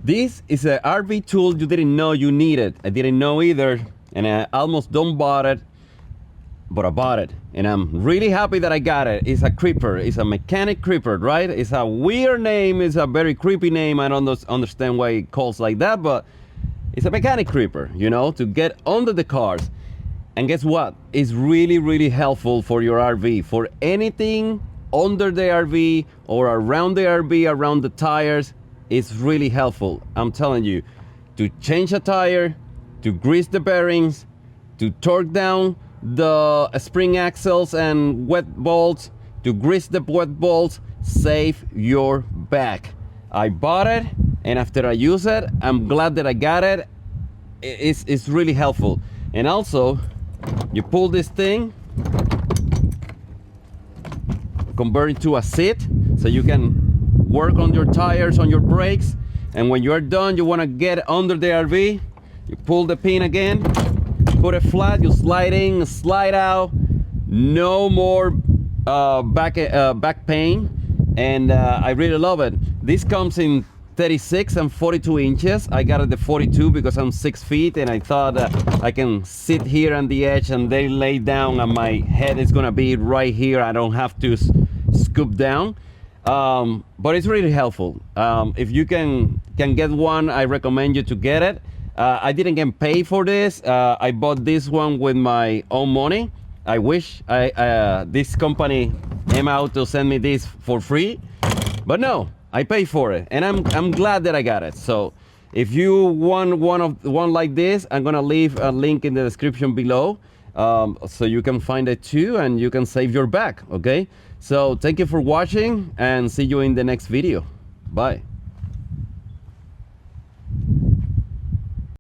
This is a RV tool you didn't know you needed. I didn't know either, and I almost don't bought it, but I bought it, and I'm really happy that I got it. It's a creeper. It's a mechanic creeper, right? It's a weird name. It's a very creepy name. I don't understand why it calls like that, but it's a mechanic creeper, you know, to get under the cars. And guess what? It's really, really helpful for your RV, for anything under the RV or around the RV, around the tires. It's really helpful. I'm telling you, to change a tire, to grease the bearings, to torque down the spring axles and wet bolts, to grease the wet bolts, save your back. I bought it, and after I use it, I'm glad that I got it. It's really helpful. And also, you pull this thing, convert it to a seat, so you can work on your tires, on your brakes. And when you're done, you want to get under the RV, you pull the pin again, put it flat, you slide in, slide out. No more back pain, and I really love it. This comes in 36 and 42 inches. I got it the 42 because I'm 6 feet, and I thought I can sit here on the edge and they lay down, and my head is gonna be right here. I don't have to scoop down. But it's really helpful. If you can get one, I recommend you to get it. I didn't get paid for this. I bought this one with my own money. I wish this company came out to send me this for free, but no, I paid for it, and I'm glad that I got it. So if you want one like this, I'm gonna leave a link in the description below, so you can find it too, and you can save your back. Okay, so thank you for watching, and see you in the next video. Bye.